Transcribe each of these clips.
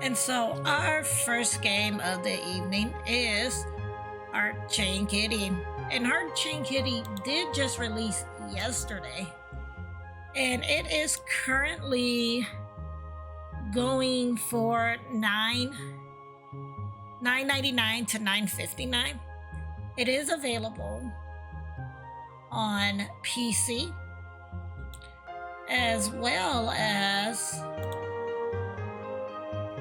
And so our first game of the evening is Heart Chain Kitty. And Heart Chain Kitty did just release yesterday. And it is currently going for 9.99 to 9.59. It is available on PC as well as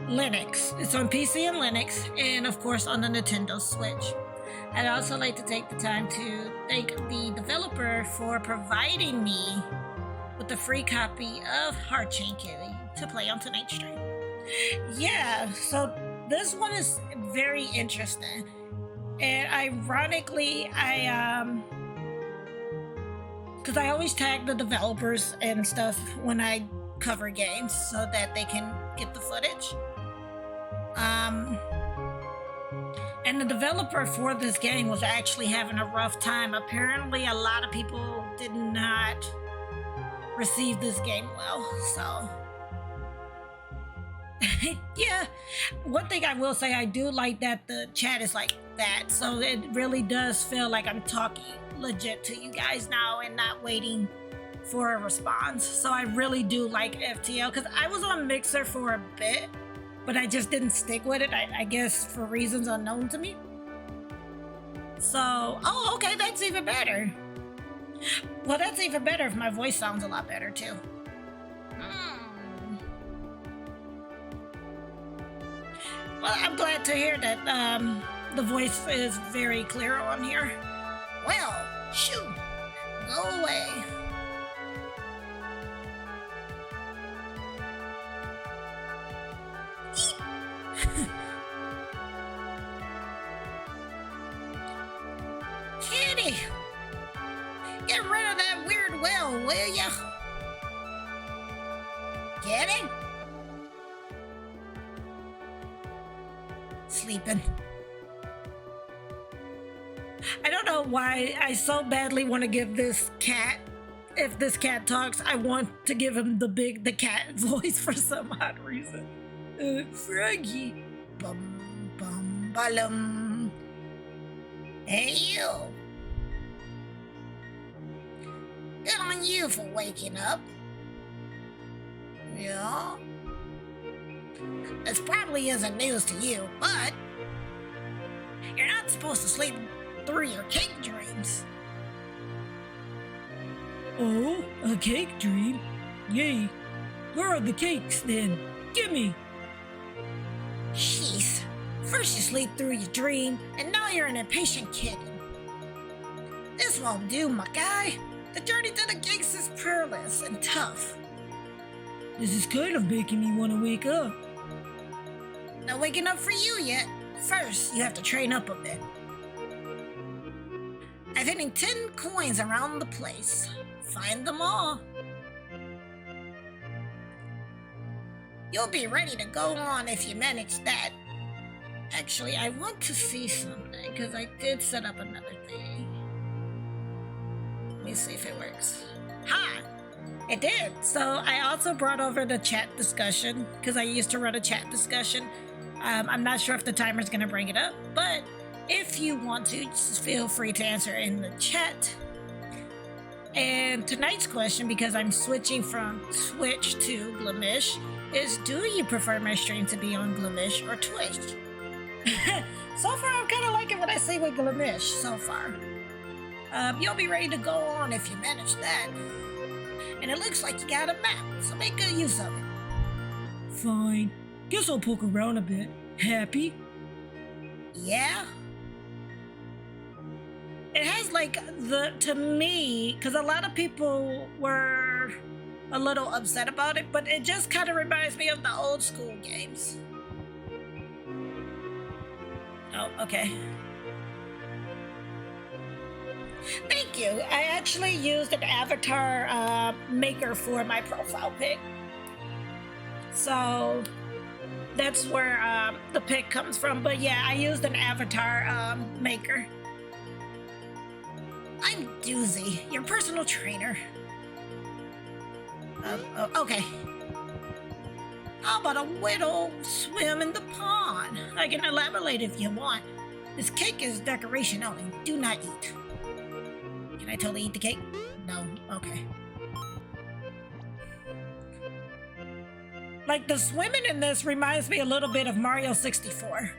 Linux. It's on PC and Linux, and of course on the Nintendo Switch. I'd also like to take the time to thank the developer for providing me with a free copy of Heart Chain Kitty to play on tonight's stream. Yeah, so this one is very interesting. And ironically, because I always tag the developers and stuff when I cover games so that they can get the footage. And the developer for this game was actually having a rough time. Apparently, a lot of people did not receive this game well, so. Yeah, one thing I will say, I do like that the chat is like that, so it really does feel like I'm talking legit to you guys now and not waiting for a response. So I really do like FTL, because I was on Mixer for a bit, but I just didn't stick with it, I guess for reasons unknown to me. So, oh, okay, that's even better. Well, that's even better if my voice sounds a lot better too. Well, I'm glad to hear that the voice is very clear on here. Well, shoot, go away. Kitty, get rid of that weird well, will ya? Kitty? Sleeping. I don't know why I so badly want to give this cat, if this cat talks, I want to give him the cat voice for some odd reason. Froggy. Bum bum balum. Hey you. Good on you for waking up. Yeah. This probably isn't news to you, but you're not supposed to sleep through your cake dreams. Oh, a cake dream? Yay. Where are the cakes then? Gimme. Jeez. First you sleep through your dream, and now you're an impatient kitten. This won't do, my guy. The journey to the cakes is perilous and tough. This is kind of making me want to wake up. Not waking up for you yet. First, you have to train up a bit. I've hidden 10 coins around the place. Find them all. You'll be ready to go on if you manage that. Actually, I want to see something, because I did set up another thing. Let me see if it works. Ha! It did! So I also brought over the chat discussion, because I used to run a chat discussion. I'm not sure if the timer's going to bring it up, but if you want to, just feel free to answer in the chat. And tonight's question, because I'm switching from Twitch to Glimish, is do you prefer my stream to be on Glimish or Twitch? So far, I'm kind of liking what I see with Glimish so far. You'll be ready to go on if you manage that. And it looks like you got a map, so make good use of it. Fine. Guess I'll poke around a bit. Happy? Yeah? It has like to me, because a lot of people were a little upset about it, but it just kind of reminds me of the old school games. Oh, okay. Thank you. I actually used an avatar maker for my profile pic. So that's where the pic comes from. But yeah, I used an avatar maker. I'm Doozy, your personal trainer. Okay. How about a little swim in the pond? I can elaborate if you want. This cake is decoration only. Do not eat. Can I totally eat the cake? No. Okay. Like, the swimming in this reminds me a little bit of Mario 64.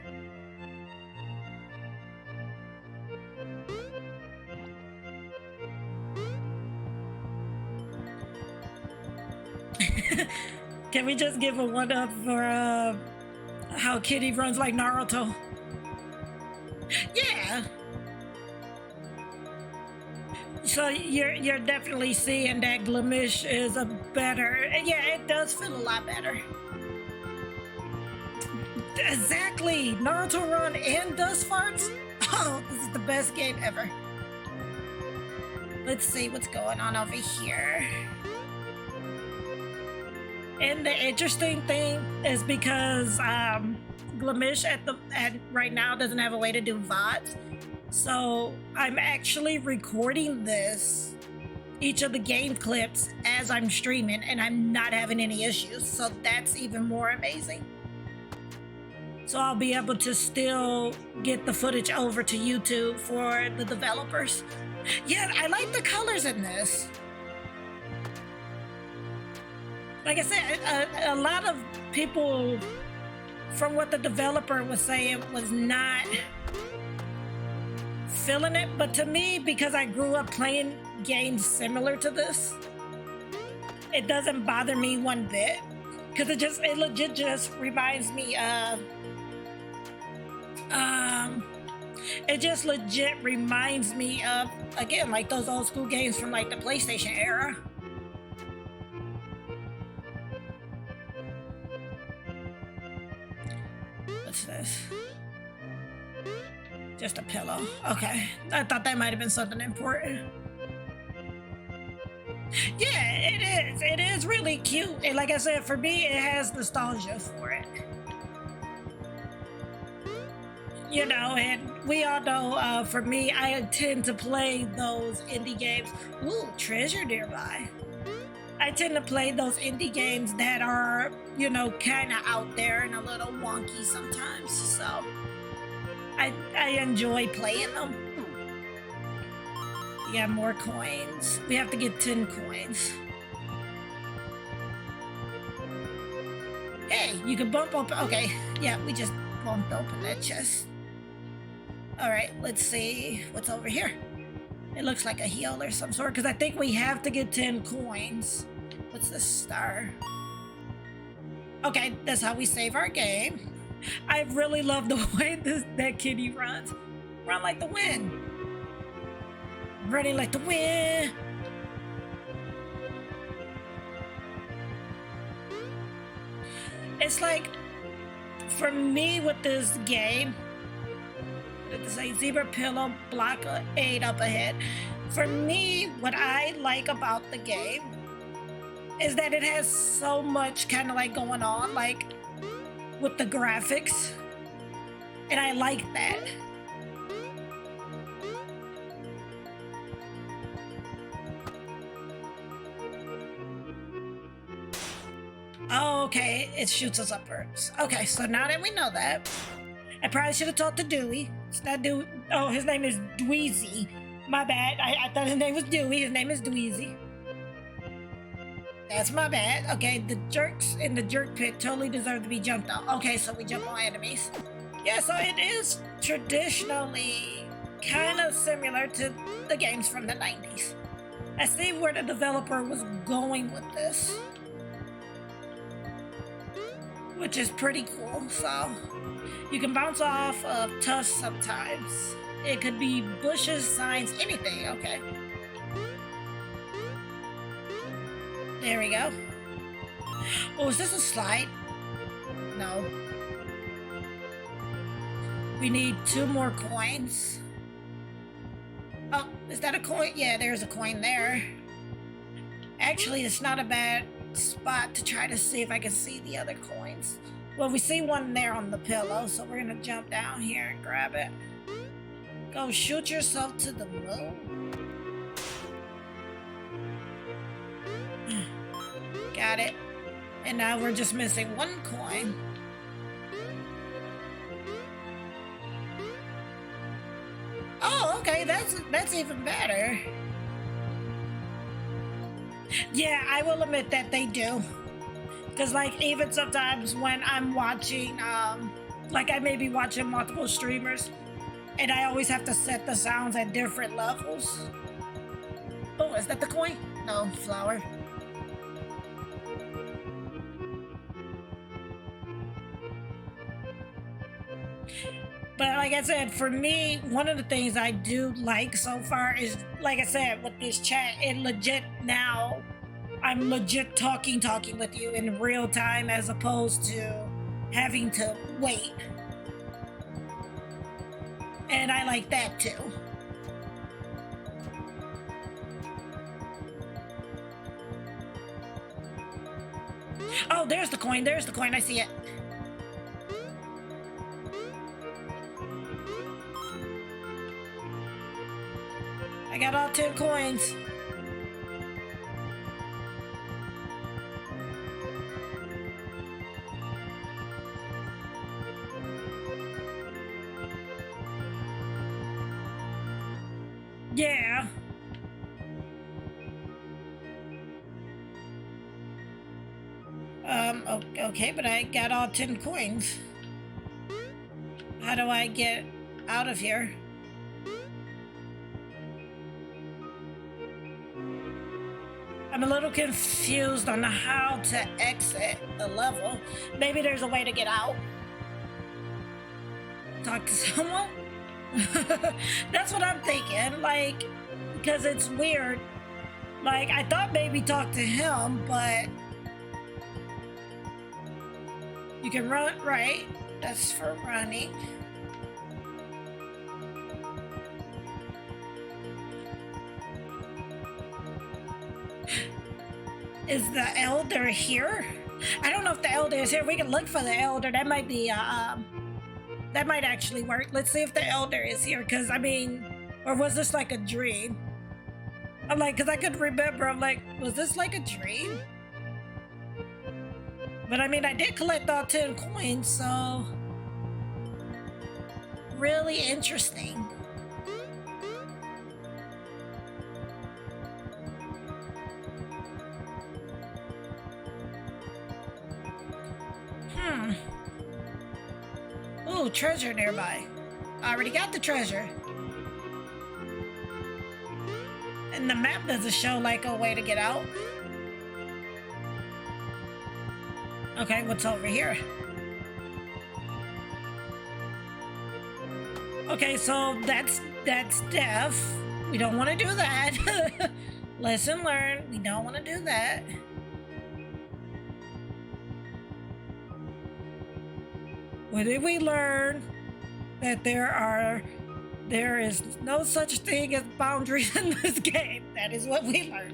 Can we just give a one up for how Kitty runs like Naruto? Yeah. So you're definitely seeing that Glamish is a better. Yeah, it does feel a lot better. Exactly. Naruto Run and Dust Farts. Oh, this is the best game ever. Let's see what's going on over here. And the interesting thing is because Glamish at right now doesn't have a way to do VODs. So I'm actually recording each of the game clips as I'm streaming, and I'm not having any issues. So that's even more amazing. So I'll be able to still get the footage over to YouTube for the developers. Yeah, I like the colors in this. Like I said, a lot of people, from what the developer was saying, was not feeling it. But to me, because I grew up playing games similar to this, it doesn't bother me one bit. Because it legit just reminds me of... it just legit reminds me of, again, like those old school games from like the PlayStation era. What's this? Just a pillow. Okay. I thought that might have been something important. Yeah, it is. It is really cute. And like I said, for me, it has nostalgia for it. You know, and we all know, for me, I tend to play those indie games. Ooh, treasure nearby. I tend to play those indie games that are, you know, kind of out there and a little wonky sometimes. So I enjoy playing them. We got more coins. We have to get 10 coins. Hey, you can bump open. Okay, yeah, we just bumped open that chest. All right, let's see what's over here. It looks like a heal or some sort, because I think we have to get 10 coins. What's this star? Okay, that's how we save our game. I really love the way that kitty runs. Run like the wind. Running like the wind. It's like, for me with this game, it's a zebra pillow, block 8 up ahead. For me, what I like about the game is that it has so much kind of like going on, like with the graphics, and I like that. Oh, okay, it shoots us upwards. Okay, so now that we know that, I probably should have talked to Dewey. It's not Dewey. Oh, his name is Dweezy. My bad. I thought his name was Dewey. His name is Dweezy. That's my bad. Okay, the jerks in the jerk pit totally deserve to be jumped on. Okay, so we jump on enemies. Yeah, so it is traditionally kind of similar to the games from the 90s. I see where the developer was going with this, which is pretty cool. So you can bounce off of tusks sometimes. It could be bushes, signs, anything. Okay. There we go. Oh, is this a slide? No. We need 2 more coins. Oh, is that a coin? Yeah, there's a coin there. Actually, it's not a bad spot to try to see if I can see the other coins. Well, we see one there on the pillow, so we're gonna jump down here and grab it. Go shoot yourself to the moon. Got it. And now we're just missing one coin. Oh, okay, that's even better. Yeah, I will admit that they do. Because, like, even sometimes when I'm watching, like, I may be watching multiple streamers, and I always have to set the sounds at different levels. Oh, is that the coin? No, flower. But like I said, for me, one of the things I do like so far is, like I said, with this chat, it legit now, I'm legit talking with you in real time as opposed to having to wait. And I like that too. Oh, there's the coin. There's the coin. I see it. I got all 10 coins. Yeah. Okay, but I got all 10 coins. How do I get out of here? I'm a little confused on how to exit the level. Maybe there's a way to get out. Talk to someone? That's what I'm thinking, like, because it's weird. Like, I thought maybe talk to him, but you can run, right? That's for running. Is the elder here? I don't know if the elder is here. We can look for the elder. That might be, that might actually work. Let's see if the elder is here, because, I mean, or was this like a dream? I'm like, because I couldn't remember. I'm like, was this like a dream? But I mean, I did collect all 10 coins, so really interesting. Ooh, treasure nearby. I already got the treasure. And the map doesn't show like a way to get out. Okay, what's over here? Okay, so that's death. We don't want to do that. Lesson learned. We don't want to do that. What did we learn? That there is no such thing as boundaries in this game. That is what we learned.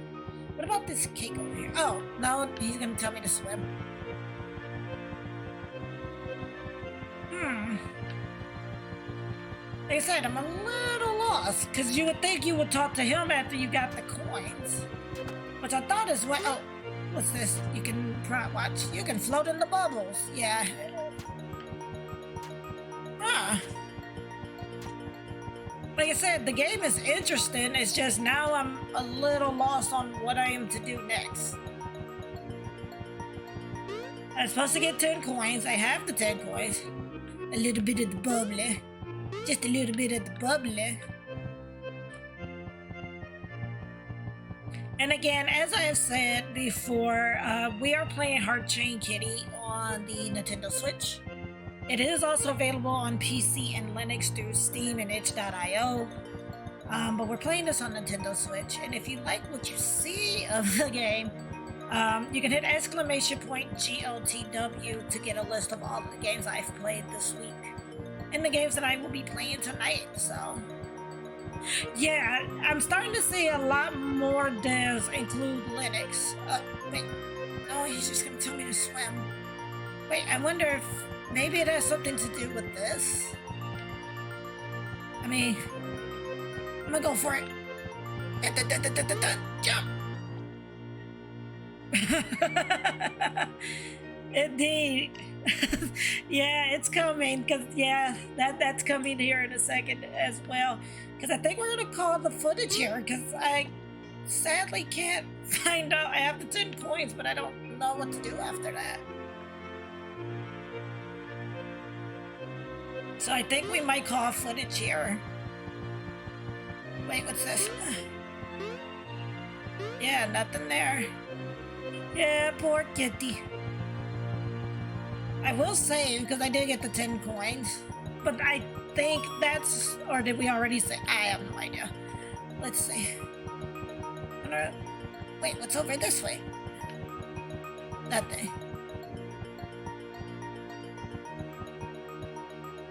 What about this cake over here? Oh, no, he's gonna tell me to swim. Like I said, I'm a little lost, because you would think you would talk to him after you got the coins. Which I thought is what, oh, what's this? You can watch, you can float in the bubbles. Yeah. Like I said, the game is interesting. It's just now I'm a little lost on what I am to do next. I'm supposed to get 10 coins. I have the 10 coins. A little bit of the bubbly. Just a little bit of the bubbly. And again, as I have said before, we are playing Heart Chain Kitty on the Nintendo Switch. It is also available on PC and Linux through Steam and itch.io. But we're playing this on Nintendo Switch, and if you like what you see of the game, you can hit !GOTW to get a list of all the games I've played this week, and the games that I will be playing tonight, so... Yeah, I'm starting to see a lot more devs include Linux. Wait, no, he's just gonna tell me to swim. Wait, I wonder if maybe it has something to do with this? I mean, I'm gonna go for it. Jump! Indeed. Yeah, it's coming. Cause yeah, that's coming here in a second as well. Cause I think we're gonna call the footage here. Cause I sadly can't find out. I have the 10 coins, but I don't know what to do after that. So I think we might call footage here. Wait, what's this? Yeah, nothing there. Yeah, poor kitty. I will save because I did get the 10 coins. But I think that's... Or did we already say? I have no idea. Let's see. Wait, what's over this way? Nothing.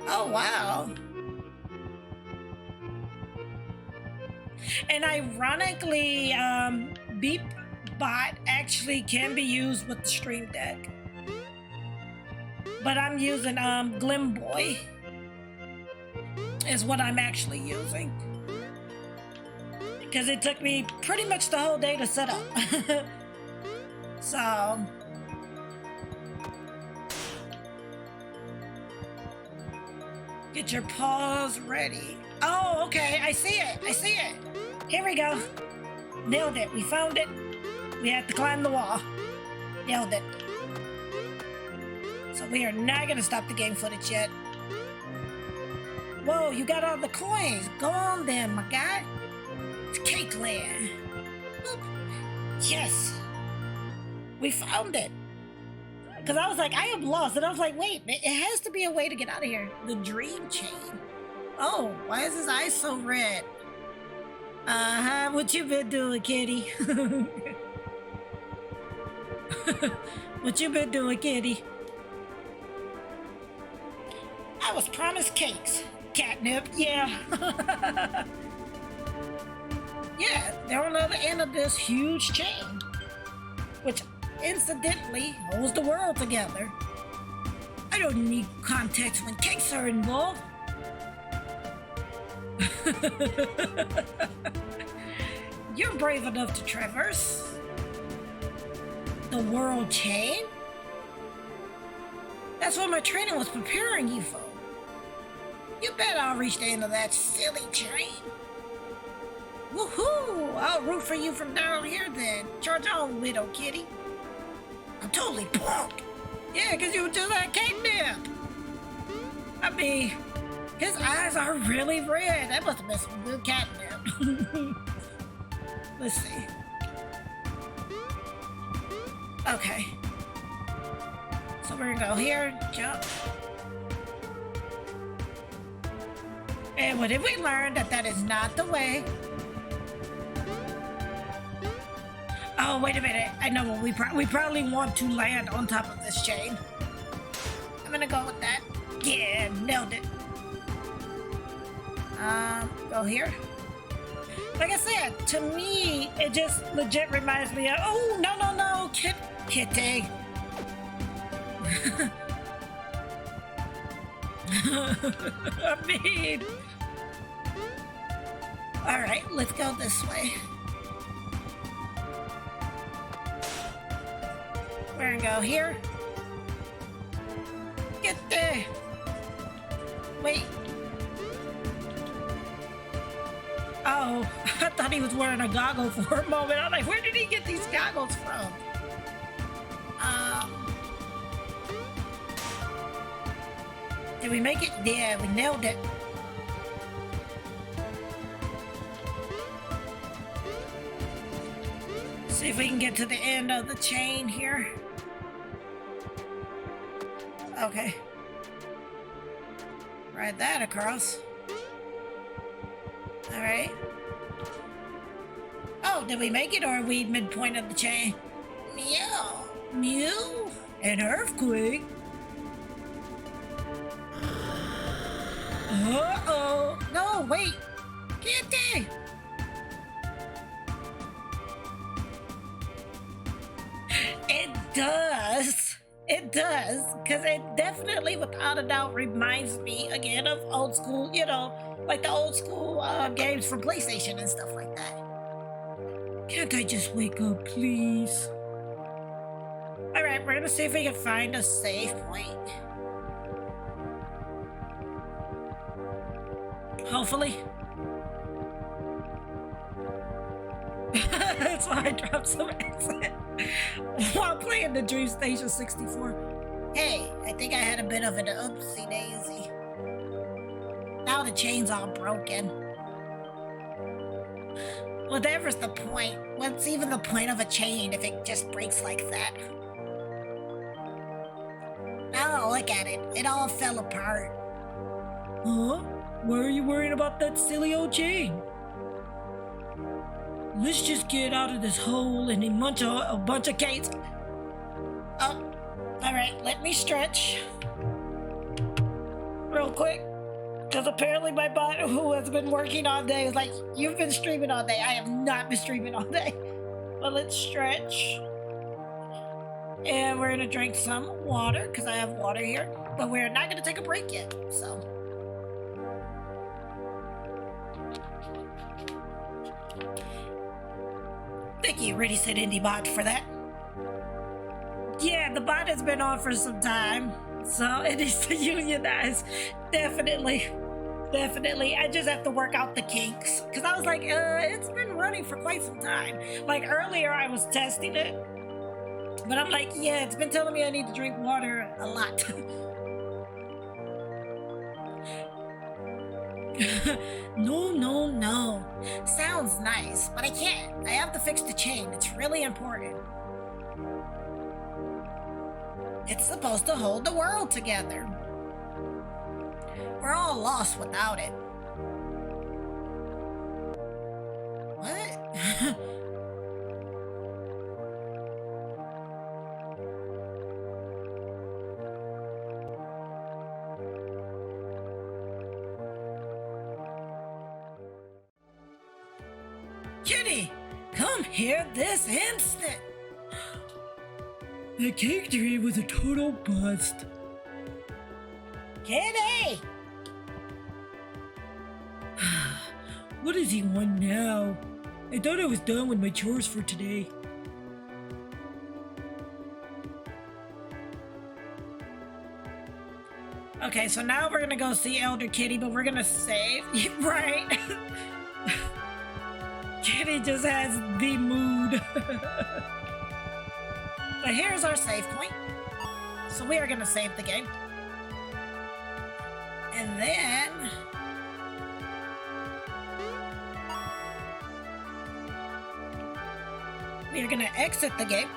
Oh, wow. And ironically, Beep Bot actually can be used with the Stream Deck. But I'm using Glimboy is what I'm actually using. Because it took me pretty much the whole day to set up. So... Get your paws ready. Oh, okay, I see it, I see it. Here we go. Nailed it, we found it. We have to climb the wall. Nailed it. So we are not gonna stop the game footage yet. Whoa, you got all the coins. Go on then, my guy. It's Cake Land. Oop. Yes. We found it. Because I was like, I am lost. And I was like, wait, it has to be a way to get out of here. The Dream Chain. Oh, why is his eyes so red? Uh-huh, what you been doing, kitty? What you been doing, kitty? I was promised cakes. Catnip, yeah. Yeah, they're on the other end of this huge chain. Which incidentally holds the world together. I don't need context when cakes are involved. You're brave enough to traverse the world chain? That's what my training was preparing you for. You bet I'll reach the end of that silly chain. Woohoo! I'll root for you from down here then. Charge on, Widow Kitty. I'm totally pumped. Yeah, because you were just like Catnip. I mean, his eyes are really red. That must have been some good catnip. Let's see. Okay. So we're gonna go here, jump. And what did we learn? That is not the way. Oh, wait a minute. I know what we probably want to land on top of this chain. I'm gonna go with that. Yeah, nailed it. Go here. Like I said, to me, it just legit reminds me of, oh, no, kitty. I mean, all right, let's go this way. We're gonna go here. Get there. Wait. Oh, I thought he was wearing a goggle for a moment. I'm like, where did he get these goggles from? Did we make it? Yeah, we nailed it. See if we can get to the end of the chain here. Okay. Ride that across. Alright. Oh, did we make it or are we midpoint of the chain? Meow. Mew. An earthquake. Uh-oh. No, wait. Kitty. It does. It does. Because it definitely, without a doubt, reminds me again of old school, you know, like the old school games from PlayStation and stuff like that. Can't I just wake up, please? Alright, we're gonna see if we can find a save point. Hopefully. That's why I dropped some accent while playing the Dream Station 64. Hey, I think I had a bit of an oopsie daisy. Now the chain's all broken. Whatever's the point? What's even the point of a chain if it just breaks like that? Now look at it. It all fell apart. Huh? Why are you worried about that silly old chain? Let's just get out of this hole and munch a bunch of cakes. Oh, alright, let me stretch. Real quick. Because apparently my bot, who has been working all day, is like, you've been streaming all day. I have not been streaming all day. But let's stretch. And we're gonna drink some water, because I have water here. But we're not gonna take a break yet, so. Thank you, Ready Set Indie Bot, for that. Yeah, the bot has been on for some time, so it needs to unionize. Definitely. I just have to work out the kinks. Because I was like, it's been running for quite some time. Like, earlier I was testing it. But I'm like, yeah, it's been telling me I need to drink water a lot. No. Sounds nice, but I can't. I have to fix the chain. It's really important. It's supposed to hold the world together. We're all lost without it. What? Kitty, come here this instant. The cake tree was a total bust. Kitty! What does he want now? I thought I was done with my chores for today. Okay, so now we're gonna go see Elder Kitty, but we're gonna save. Right? Kitty just has the mood. But here's our save point. So we are gonna save the game. And then we are gonna exit the game.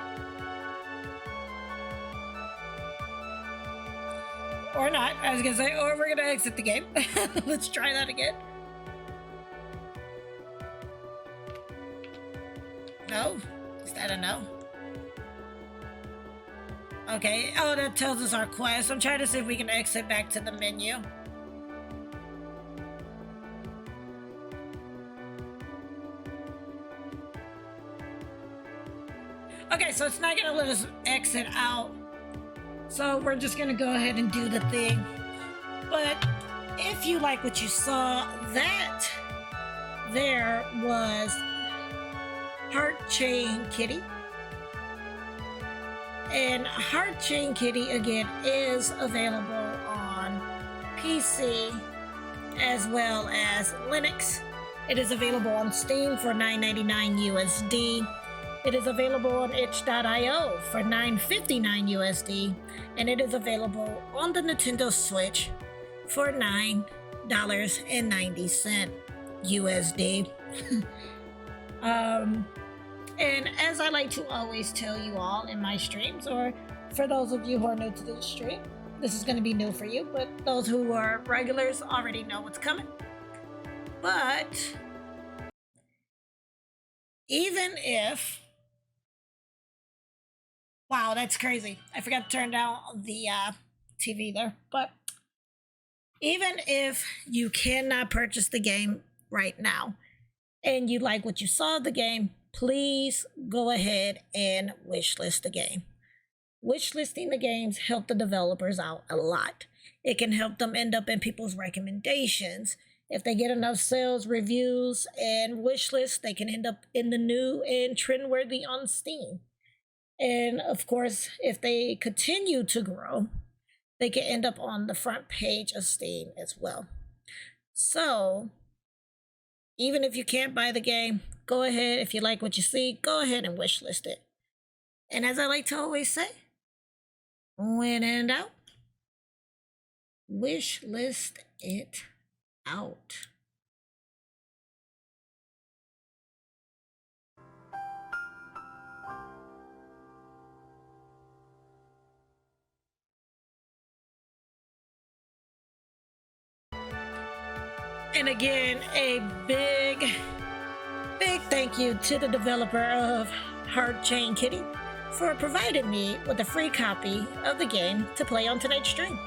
Or not, I was gonna say, or we're gonna exit the game. Let's try that again. No? Is that a no? Okay, oh, that tells us our quest. I'm trying to see if we can exit back to the menu. Okay, so it's not gonna let us exit out. So we're just gonna go ahead and do the thing. But if you like what you saw, that there was Heart Chain Kitty. And Heart Chain Kitty, again, is available on PC as well as Linux. It is available on Steam for $9.99 USD. It is available on itch.io for $9.59 USD. And it is available on the Nintendo Switch for $9.90 USD. And as I like to always tell you all in my streams, or for those of you who are new to the stream, this is going to be new for you, but those who are regulars already know what's coming. But even if... Wow, that's crazy. I forgot to turn down the TV there. But even if you cannot purchase the game right now, and you like what you saw of the game, please go ahead and wishlist the game. Wishlisting the games help the developers out a lot. It can help them end up in people's recommendations. If they get enough sales, reviews, and wishlist, they can end up in the new and trendworthy on Steam. And of course, if they continue to grow, they can end up on the front page of Steam as well. So, even if you can't buy the game, go ahead. If you like what you see, go ahead and wishlist it. And as I like to always say, when in doubt, wishlist it out. And again, a big thank you to the developer of Heart Chain Kitty for providing me with a free copy of the game to play on tonight's stream.